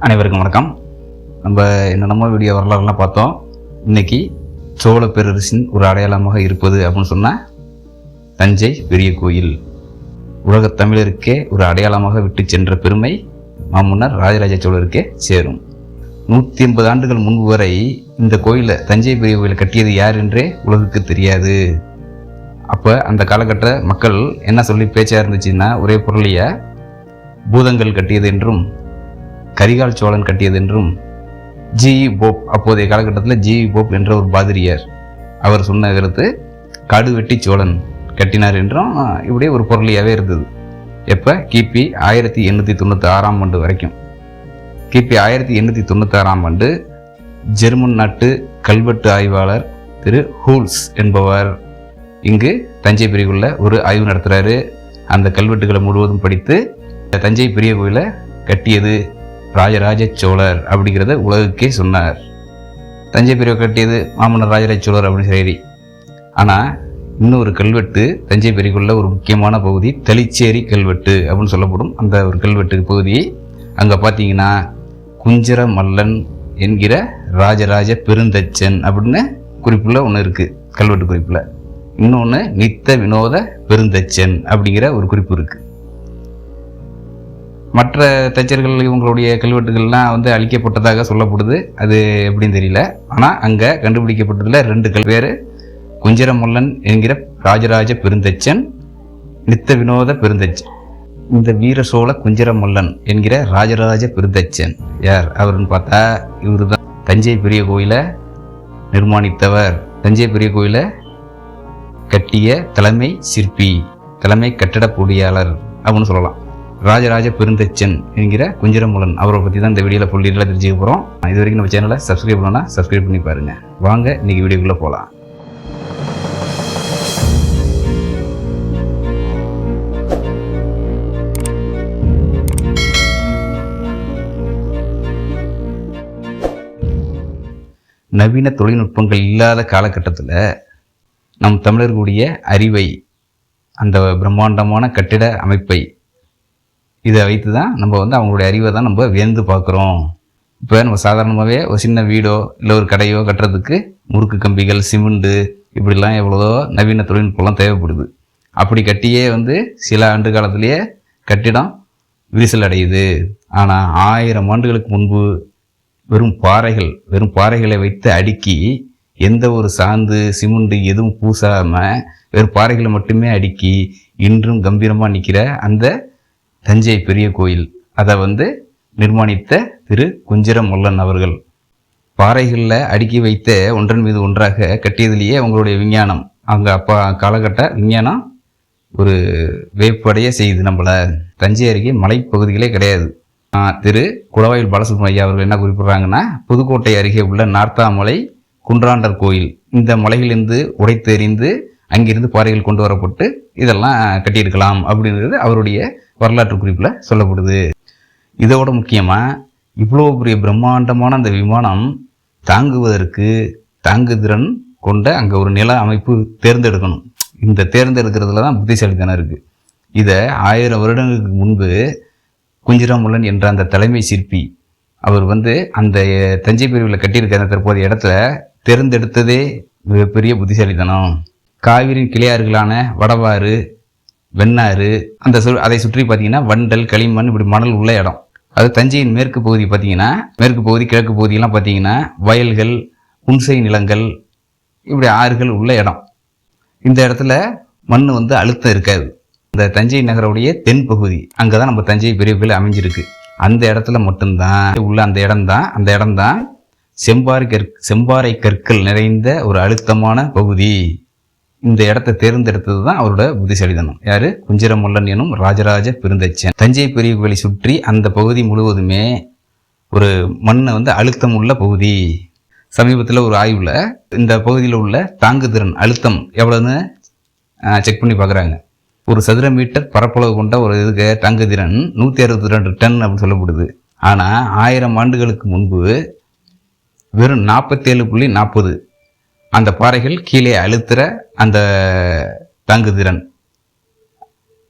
அனைவருக்கும் வணக்கம். நம்ம என்னென்னமோ வீடியோ வரலாறுலாம் பார்த்தோம். இன்னைக்கு சோழ பேரரசின் ஒரு அடையாளமாக இருப்பது அப்படின்னு சொன்னால் தஞ்சை பெரிய கோயில் உலகத் தமிழருக்கே ஒரு அடையாளமாக விட்டு சென்ற பெருமை மாமன்னர் ராஜராஜ சோழருக்கே சேரும். 180 ஆண்டுகள் முன்பு வரை இந்த கோயிலை, தஞ்சை பெரிய கோயிலை கட்டியது யார் என்றே உலகுக்கு தெரியாது. அப்போ அந்த காலகட்ட மக்கள் என்ன சொல்லி பேச்சாக இருந்துச்சுன்னா, ஒரே பொருளைய பூதங்கள் கட்டியது என்றும் கரிகால் சோழன் கட்டியது என்றும், ஜி.இ. போப், அப்போதைய காலகட்டத்தில் ஜி.இ. போப் என்ற ஒரு பாதிரியார், அவர் சொன்ன கருத்து காடுவெட்டி சோழன் கட்டினார் என்றும் இப்படியே ஒரு பொருளியாகவே இருந்தது. எப்போ கிபி 1896 ஆண்டு வரைக்கும். கிபி 1896 ஆண்டு ஜெர்மன் நாட்டு கல்வெட்டு ஆய்வாளர் திரு ஹூல்ஸ் என்பவர் இங்கு தஞ்சை பெரிய கோயிலில் ஒரு ஆய்வு நடத்துகிறாரு. அந்த கல்வெட்டுகளை முழுவதும் படித்து தஞ்சை பெரிய கோயிலை கட்டியது ராஜராஜ சோழர் அப்படிங்கிறத உலகுக்கே சொன்னார். தஞ்சை பெரிய கட்டியது மாமன்னர் ராஜராஜ சோழர் அப்படின்னு சரி. ஆனால் இன்னொரு கல்வெட்டு தஞ்சை பெரிய கோயிலில் ஒரு முக்கியமான பகுதி தளிச்சேரி கல்வெட்டு அப்படின்னு சொல்லப்படும். அந்த ஒரு கல்வெட்டு பகுதியை அங்கே பார்த்தீங்கன்னா குஞ்சர மல்லன் என்கிற ராஜராஜ பெருந்தச்சன் அப்படின்னு குறிப்பில் ஒன்று இருக்குது கல்வெட்டு குறிப்பில். இன்னொன்று நித்த வினோத பெருந்தச்சன் அப்படிங்கிற ஒரு குறிப்பு இருக்குது. மற்ற தச்சர்கள் இவங்களுடைய கல்வெட்டுகள்லாம் அழிக்கப்பட்டதாக சொல்லப்படுது. அது எப்படின்னு தெரியல. ஆனால் அங்கே கண்டுபிடிக்கப்பட்டதில் 2 பேர், குஞ்சரமல்லன் என்கிற ராஜராஜ பெருந்தச்சன், நித்த வினோத பெருந்தச்சன். இந்த வீர சோழ குஞ்சரமல்லன் என்கிற ராஜராஜ பெருந்தச்சன் யார் அவருன்னு பார்த்தா, இவர் தான் தஞ்சை பெரிய கோயிலை நிர்மாணித்தவர். தஞ்சை பெரிய கோயிலை கட்டிய தலைமை சிற்பி, தலைமை கட்டட பொறியாளர் அப்படின்னு சொல்லலாம். ராஜராஜ பெருந்தச்சன் என்கிற குஞ்சரமல்லன் அவரை பற்றி தான் இந்த வீடியோவில் ஃபுல் டீட்டெயிலாக தெரிஞ்சுக்க போகிறோம். இது வரைக்கும் நம்ம சேனலை சப்ஸ்கிரைப் பண்ணோன்னா சப்ஸ்கிரைப் பண்ணி பாருங்கள். வாங்க இன்றைக்கி வீடியோக்குள்ளே போகலாம். நவீன தொழில்நுட்பங்கள் இல்லாத காலகட்டத்தில் நம் தமிழர்களுடைய அறிவை, அந்த பிரம்மாண்டமான கட்டிட அமைப்பை, இதை வைத்து தான் நம்ம அவங்களுடைய அறிவை தான் நம்ம வியந்து பார்க்குறோம். இப்போ நம்ம சாதாரணமாகவே ஒரு சின்ன வீடோ இல்லை ஒரு கடையோ கட்டுறதுக்கு முறுக்கு கம்பிகள், சிமெண்டு, இப்படிலாம் எவ்வளோ நவீன தொழில்நுட்பம்லாம் தேவைப்படுது. அப்படி கட்டியே சில ஆண்டு காலத்திலேயே கட்டிடம் விரிசல் அடையுது. ஆனால் 1000 ஆண்டுகளுக்கு முன்பு வெறும் பாறைகளை வைத்து அடுக்கி, எந்த ஒரு சாந்து சிமெண்டு எதுவும் பூசாமல் வெறும் பாறைகளை மட்டுமே அடுக்கி இன்றும் கம்பீரமாக நிற்கிற அந்த தஞ்சை பெரிய கோயில், அதை நிர்மாணித்த திரு குஞ்சரமல்லன் அவர்கள் பாறைகளில் அடுக்கி வைத்த ஒன்றன் மீது ஒன்றாக கட்டியதிலேயே அவங்களுடைய விஞ்ஞானம், அவங்க அப்பா காலகட்ட விஞ்ஞானம் ஒரு வேப்படைய செய்து நம்மளை. தஞ்சை அருகே மலைப்பகுதிகளே கிடையாது. திரு குளவாயில் பாலசுப்ரமணியா அவர்கள் என்ன குறிப்பிட்றாங்கன்னா, புதுக்கோட்டை அருகே உள்ள நார்த்தாமலை குன்றாண்டர் கோயில், இந்த மலைகளிலிருந்து உடைத்தெறிந்து அங்கிருந்து பாறைகள் கொண்டு வரப்பட்டு இதெல்லாம் கட்டியிருக்கலாம் அப்படிங்கிறது அவருடைய வரலாற்று குறிப்பில் சொல்லப்படுது. இதோட முக்கியமாக இவ்வளோ பெரிய பிரம்மாண்டமான அந்த விமானம் தாங்குவதற்கு தாங்குதிறன் கொண்ட அங்கே ஒரு நில அமைப்பு தேர்ந்தெடுக்கணும். இந்த தேர்ந்தெடுக்கிறதுல தான் புத்திசாலித்தனம் இருக்குது. இதை 1000 வருடங்களுக்கு முன்பு குஞ்சரமல்லன் என்ற அந்த தலைமை சிற்பி அவர் அந்த தஞ்சை பிரிவில் கட்டியிருக்க அந்த தற்போதைய இடத்துல தேர்ந்தெடுத்ததே மிகப்பெரிய புத்திசாலித்தனம். காவிரியின் கிளையாறுகளான வடவாறு, வெண்ணாறு, அதை சுற்றி பார்த்தீங்கன்னா வண்டல், களிமண், இப்படி மணல் உள்ள இடம். அது தஞ்சையின் மேற்கு பகுதி பார்த்தீங்கன்னா, மேற்கு பகுதி கிழக்கு பகுதியெல்லாம் பார்த்தீங்கன்னா வயல்கள், புன்சை நிலங்கள், இப்படி ஆறுகள் உள்ள இடம். இந்த இடத்துல மண் அழுத்தம் இருக்காது. இந்த தஞ்சை நகருடைய தென் பகுதி, அங்கே தான் நம்ம தஞ்சை பெரிய கோயில் அமைஞ்சிருக்கு. அந்த இடத்துல மட்டும்தான் உள்ள அந்த இடம்தான் செம்பாறை கற்கள் நிறைந்த ஒரு அழுத்தமான பகுதி. இந்த இடத்தை தேர்ந்தெடுத்தது தான் அவரோட புத்திசாலித்தனம். யாரு? குஞ்சரமல்லன் எனும் ராஜராஜ பெருந்தச்சன். தஞ்சை பெரிய கோயிலை சுற்றி அந்த பகுதி முழுவதுமே ஒரு மண் அழுத்தம் உள்ள பகுதி. சமீபத்தில் ஒரு ஆய்வில் இந்த பகுதியில் உள்ள தாங்குதிறன் அழுத்தம் எவ்வளோன்னு செக் பண்ணி பார்க்குறாங்க. ஒரு சதுர மீட்டர் பரப்பளவு கொண்ட ஒரு இதுக்கு தாங்குதிறன் 162 டன் அப்படின்னு சொல்லப்படுது. ஆனால் 1000 ஆண்டுகளுக்கு முன்பு வெறும் 47.40 அந்த பாறைகள் கீழே அழுத்துற அந்த தாங்குதிறன்.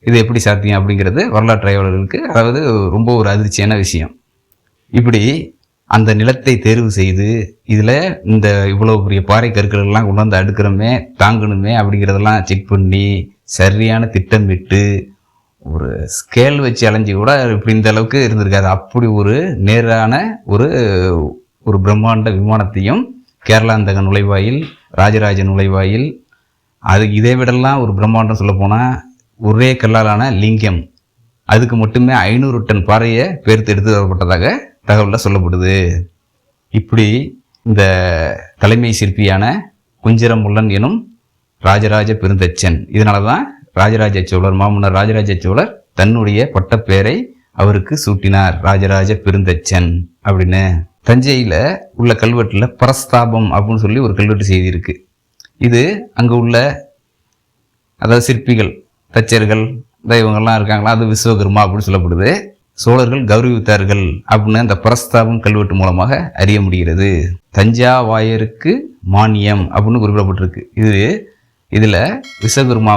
இது எப்படி சாத்தியம் அப்படிங்கிறது வரலாற்று ஆய்வாளர்களுக்கு ரொம்ப ஒரு அதிர்ச்சியான விஷயம். இப்படி அந்த நிலத்தை தேர்வு செய்து இதில் இந்த இவ்வளோ பெரிய பாறை கற்களெல்லாம் கொண்டு வந்து அடுக்கிறோமே தாங்கணுமே அப்படிங்கிறதெல்லாம் செக் பண்ணி சரியான திட்டமிட்டு ஒரு ஸ்கேல் வச்சு அலைஞ்சி கூட இப்படி இந்த அளவுக்கு இருந்திருக்காது. அப்படி ஒரு நேரான ஒரு ஒரு பிரம்மாண்ட விமானத்தையும் கேரளாந்தக நுழைவாயில், ராஜராஜ நுழைவாயில், அது இதை விடலாம் ஒரு பிரம்மாண்டம் சொல்லப்போனால் ஒரே கல்லாலான லிங்கம், அதுக்கு மட்டுமே 500 டன் பாறையை பேர்த்து எடுத்து வரப்பட்டதாக தகவலில் சொல்லப்படுது. இப்படி இந்த தலைமை சிற்பியான குஞ்சிரமுள்ளன் எனும் ராஜராஜ பெருந்தச்சன், இதனால தான் ராஜராஜ சோழர், மாமன்னர் ராஜராஜ சோழர் தன்னுடைய பட்டப்பெயரை அவருக்கு சூட்டினார், ராஜராஜ பெருந்தச்சன் அப்படின்னு. தஞ்சையில் உள்ள கல்வெட்டில் பிரஸ்தாபம் அப்படின்னு சொல்லி ஒரு கல்வெட்டு செய்தி இருக்கு. இது அங்கே உள்ள அதாவது சிற்பிகள், தச்சர்கள், தெய்வங்கள்லாம் இருக்காங்களா, அது விஸ்வகர்மா அப்படின்னு சொல்லப்படுது. சோழர்கள் கௌரவித்தார்கள் அப்படின்னு அந்த பிரஸ்தாபம் கல்வெட்டு மூலமாக அறிய முடிகிறது. தஞ்சாவாயருக்கு மானியம் அப்படின்னு குறிப்பிடப்பட்டிருக்கு. இதில் விஸ்வகர்மா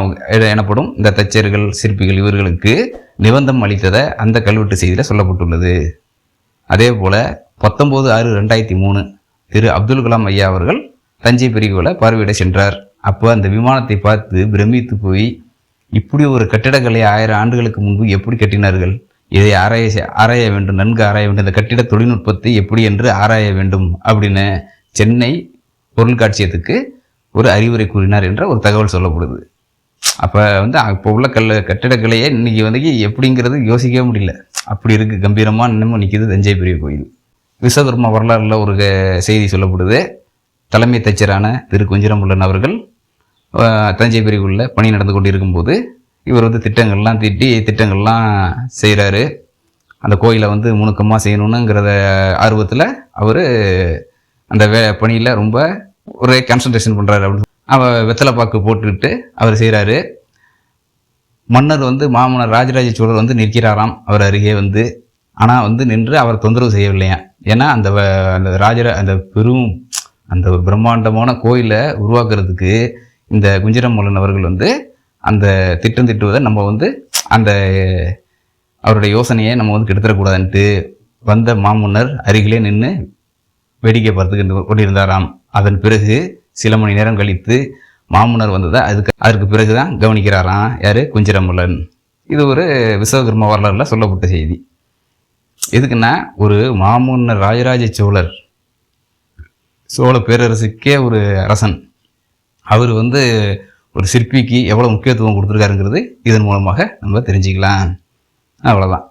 எனப்படும் இந்த தச்சர்கள், சிற்பிகள் இவர்களுக்கு நிபந்தம் அளித்ததை அந்த கல்வெட்டு செய்தியில் சொல்லப்பட்டுள்ளது. அதே போல் 19/6/2003 திரு அப்துல் கலாம் ஐயா அவர்கள் தஞ்சை பெரிய கோயிலை பார்வையிட சென்றார். அப்போ அந்த விமானத்தை பார்த்து பிரமித்து போய், இப்படி ஒரு கட்டிடக்கலை 1000 ஆண்டுகளுக்கு முன்பு எப்படி கட்டினார்கள், இதை ஆராய வேண்டும், நன்கு ஆராய வேண்டும், இந்த கட்டிட தொழில்நுட்பத்தை எப்படி என்று ஆராய வேண்டும் அப்படின்னு சென்னை பொருட்காட்சியத்துக்கு ஒரு அறிவுரை கூறினார் என்ற ஒரு தகவல் சொல்லப்படுது. அப்போ அப்போ உள்ள கட்டிடக்கலையை இன்னைக்கு எப்படிங்கிறது யோசிக்கவே முடியல. அப்படி இருக்கு, கம்பீரமாக இன்னமும் நிற்கிது தஞ்சை பெரிய கோயில். விஸ்வகர்மா வரலாறுல ஒரு செய்தி சொல்லப்படுது. தலைமை தச்சரான திரு குஞ்சிரமுள்ளன் அவர்கள் தஞ்சை பெரிய கோயிலில் பணி நடந்து கொண்டு இருக்கும்போது இவர் திட்டங்கள்லாம் தீட்டி திட்டங்கள்லாம் செய்கிறாரு. அந்த கோயிலை நுணுக்கமாக செய்யணுங்கிறத ஆர்வத்தில் அவர் அந்த பணியில் ரொம்ப ஒரு கான்சன்ட்ரேஷன் பண்ணுறாரு. அப்படின்னு அவர் வெத்தலை பாக்கு போட்டுக்கிட்டு அவர் செய்கிறாரு. மன்னர் மாமன்னர் ராஜராஜ சோழர் நிற்கிறாராம் அவர் அருகே. ஆனால் நின்று அவர் தொந்தரவு செய்யவில்லையா. ஏன்னா அந்த பெரும் அந்த பிரம்மாண்டமான கோயிலை உருவாக்குறதுக்கு இந்த குஞ்சிரமுள்ளன் அவர்கள் அந்த திட்டம் திட்டுவதை நம்ம அந்த அவருடைய யோசனையை நம்ம கெடுத்துடக்கூடாதுன்ட்டு வந்த மாமன்னர் அருகிலே நின்று வேடிக்கை பார்த்துக்கிட்டு கொண்டிருந்தாராம். அதன் பிறகு சில மணி நேரம் கழித்து மாமன்னர் வந்ததை அதற்கு பிறகுதான் கவனிக்கிறாராம் யாரு, குஞ்சிரமுள்ளன். இது ஒரு விஸ்வகர்மா வரலாறுல சொல்லப்பட்ட செய்தி. எதுக்குன்னா, ஒரு மாமன்னர் ராஜராஜ சோழர், சோழ பேரரசுக்கே ஒரு அரசன், அவர் ஒரு சிற்பிக்கு எவ்வளோ முக்கியத்துவம் கொடுத்துருக்காருங்கிறது இதன் மூலமாக நம்ம தெரிஞ்சுக்கலாம். அவ்வளோதான்.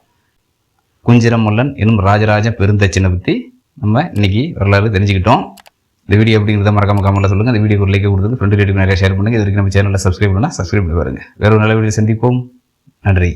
குஞ்சிரமுள்ளன் எனும் ராஜராஜ பெருந்தச்சனை பற்றி நம்ம இன்னைக்கு வரலாறு தெரிஞ்சுக்கிட்டோம். இந்த வீடியோ அப்படிங்கிறத மறக்காம கமெண்ட்ல சொல்லுங்கள். இந்த வீடியோக்கு ஒரு லைக் கொடுத்து ஃப்ரெண்டு ரேட்டுக்கு நிறைய ஷேர் பண்ணுங்கள். இது வரைக்கும் நம்ம சேனலில் சப்ஸ்கிரைப் பண்ணால் சப்ஸ்கிரைப் பண்ணி பாருங்கள். வேற ஒரு நல்ல வீடியோ சந்திப்போம். நன்றி.